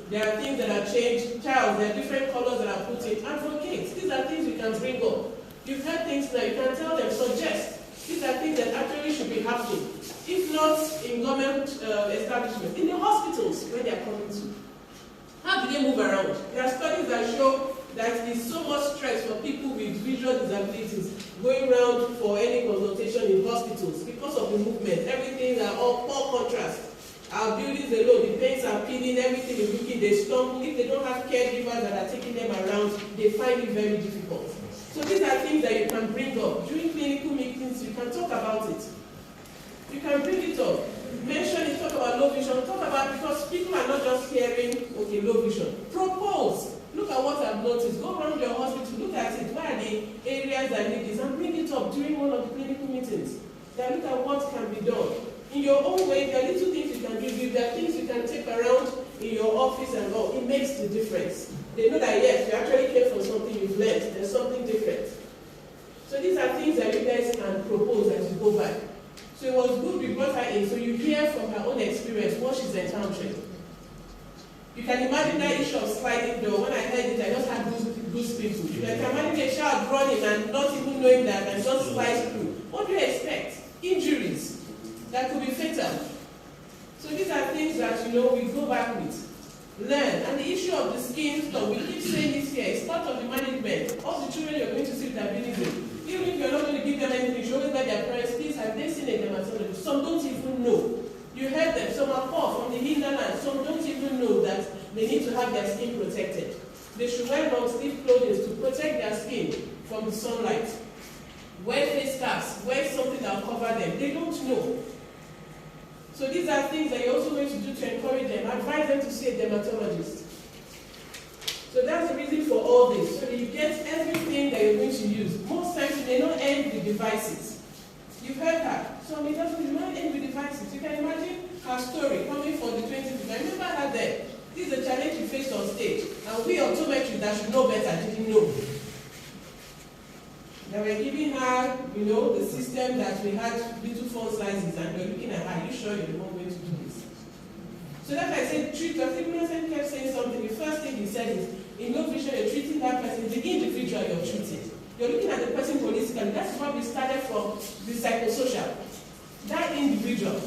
There are things that are changed. Child, there are different colors that are put in. Advocate. These are things we can bring up. You've heard things that you can tell them, suggest. These are things that actually should be happening. If not in government establishments, in the hospitals where they are coming to. How do they move around? There are studies that show that there's so much stress for people with visual disabilities going around for any consultation in hospitals because of the movement. Everything are all poor contrast. Our buildings alone, the paints are peeling, everything is looking, they stumble. If they don't have caregivers that are taking them around, they find it very difficult. So these are things that you can bring up. During clinical meetings, you can talk about it. You can bring it up. Mention it, talk about low vision, talk about, because people are not just hearing, okay, low vision. Propose. Look at what I've noticed. Go around your hospital, look at it. Where are the areas that need this? And bring it up during one of the clinical meetings. Then look at what can be done. In your own way, there are little things you can do. If there are things you can take around in your office and all, it makes the difference. They know that, yes, you actually came from something you've learned. There's something different. So these are things that you guys can propose as you go back. So it was good we brought her in, so you hear from her own experience what she's encountering. You can imagine that issue of sliding door. When I heard it, I just had goose people. You can imagine a child running and not even knowing that and just slide through. What do you expect? Injuries that could be fatal. So these are things that, we go back with. Learn. And the issue of the skin stuff, we keep saying this here, it's part of the management. All the children you're going to see with ability. Even if you're not going to give them anything, you should always let their parents, please, have they seen a dermatologist? Some don't even know. You heard them, some are poor from the hinterland, some don't even know that they need to have their skin protected. They should wear long-sleeve clothing to protect their skin from the sunlight. Wear face caps, wear something that will cover them. They don't know. So these are things that you're also going to do to encourage them. Advise them to see a dermatologist. So that's the reason for all this. So that you get everything that you're going to use. Most times you may not end with devices. You've heard that. So it doesn't not end with devices. You can imagine her story coming for the 25th. I remember her there. This is a challenge you faced on stage. And we optometrists that should know better didn't know. They were giving her, the system that we had little font sizes, and we're looking at her. Are you sure you're the one going to do this? So that's why I said, treat. Dr. Innocent kept saying something. The first thing he said is, in low vision, you're treating that person, the individual you're treating. You're looking at the person holistically. That's why we started from the psychosocial. That individual.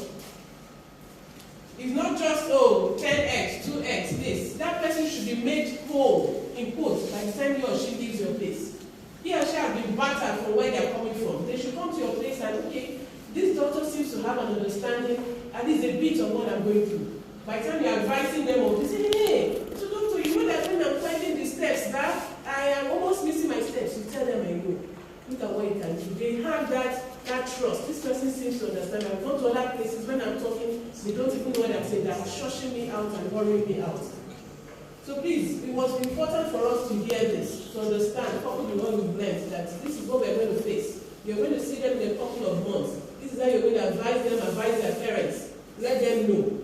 It's not just, 10x, 2x, this. That person should be made whole, in quotes, by the time he or she leaves your place. He or she has been battered from where they're coming from. They should come to your place and, okay, this doctor seems to have an understanding, at least a bit of what I'm going through. By the time you're advising them, they say, hey, so doctor, you know that when I'm climbing the steps, that I am almost missing my steps. You tell them I know. Look at what you can do. They have that trust. This person seems to understand. I've gone to other places, when I'm talking, they don't even know what I'm saying. They're shushing me out and worrying me out. So please, it was important for us to hear this, to understand, coupled with what we've learned, that this is what we're going to face. You're going to see them in a couple of months. This is how you're going to advise them, advise their parents. Let them know.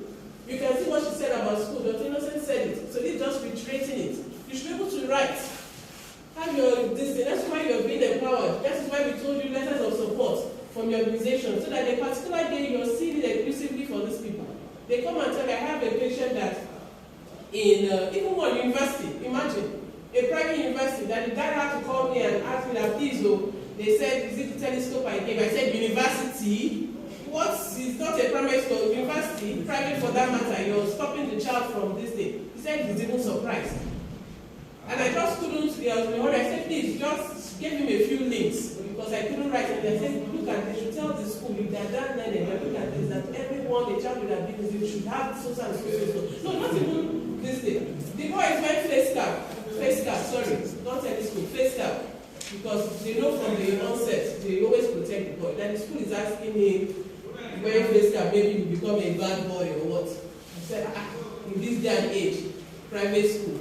You can see what she said about school. Dr. Innocent said it. So this is just reiterating it. You should be able to write. Have your this. That's why you're being empowered. That's why we told you letters of support from your organization, so that a particular day you're seeing it exclusively for these people. They come and tell me, I have a patient that in even one university, imagine, a private university, that the dad had to call me and ask me that, please, they said, is it the telescope I gave? I said, university? What is not a primary school, university, private for that matter, you're stopping the child from this thing. He said he's even surprised. And I just couldn't, I said, please, just give him a few links, because I couldn't write it. I said, look at, they should tell the school, if they're that learning, look at this, that everyone, the child with ability, should have so and so. No, not even this thing. The boy is wearing face cap, sorry, not telescope, face cap. Because they know from the onset, they always protect the boy. Then the school is asking him, wearing face cap, maybe you become a bad boy or what. I said, in this day and age, private school.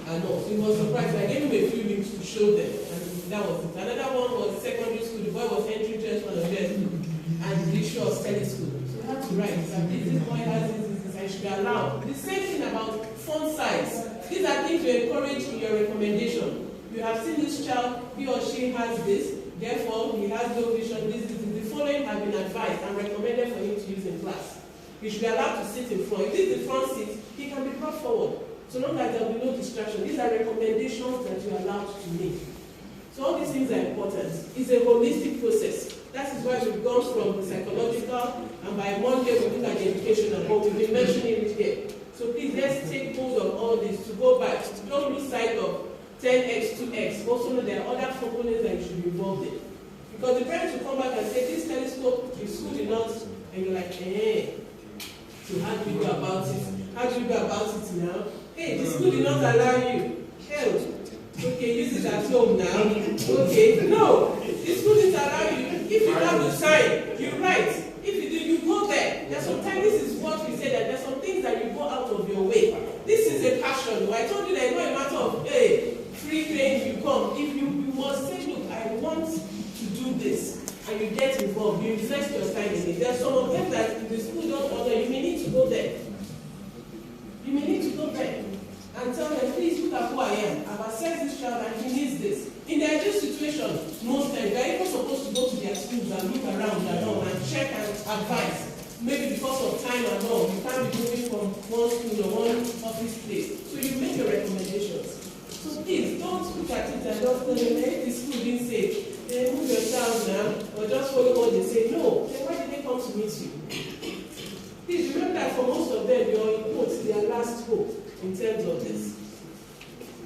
And no, he was surprised. I gave him a few links to show them, and that was it. Another one was secondary school. The boy was entering just one of them, and the issue of study school. So we have to write that this boy has this, I should be allowed. The same thing about font size. These are things you encourage in your recommendation. You have seen this child, he or she has this, therefore he has low vision, this. The following have been advised and recommended for him to use in class. He should be allowed to sit in front. If this is the front seat, he can be brought forward. So long as there will be no distraction. These are recommendations that you are allowed to make. So all these things are important. It's a holistic process. That is why we've gone from the psychological, and by Monday we look at the educational, but we've been mentioning it here. So please, let's take hold of all this to go back. Don't lose sight of 10x, 2x. Also know there are other components that you should be involved in. Because the parents will come back and say, this telescope is good enough, and you're like, so how do you go about it? How do you go about it now? Hey, the school did not allow you. Hell, okay, use it at home now. Okay, no, the school didn't allow you. If you have the time, you write. If you do, you go there. There's sometimes, this is what we say, that there's some things that you go out of your way. This is a passion. I told you that it's not a matter of, hey, free playing, you come. If you must say, look, I want to do this, and you get involved, you invest your time in it. There's some of them that the school don't order, you may need to go there. You may need to go there and tell them, please look at who I am. I've assessed this child and he needs this. In the ideal situation, most times they're even supposed to go to their schools and look around and all and check and advise. Maybe because of time and all, you can't be moving from one school or one office place. So you make your recommendations. So please don't look at it and just tell them, hey, the school didn't say, hey, move your child now, or just follow what they say. No, then why did they come to meet you? Please remember that for most of them, your input is their last hope in terms of this.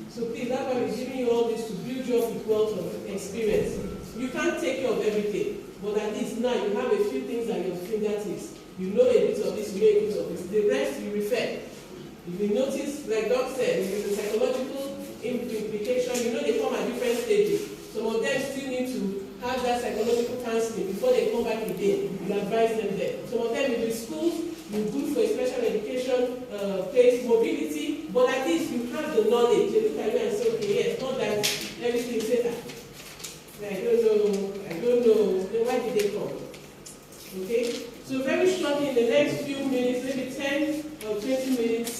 So please, that's why we're giving you all this to build you up with wealth of experience. You can't take care of everything, but at least now you have a few things at your fingertips. You know a bit of this, you know a bit of this. The rest you refer. If you notice, like Doc said, if it's a psychological implication, you know they come at different stages. Some of them still need to have that psychological counseling before they come back again. You advise them there. Some of them in the schools, you're good for a special education place, mobility, but at least you have the knowledge. They look at you and say, okay, yes, not that everything say that. I don't know, then why did they come? Okay? So very shortly, in the next few minutes, maybe 10 or 20 minutes,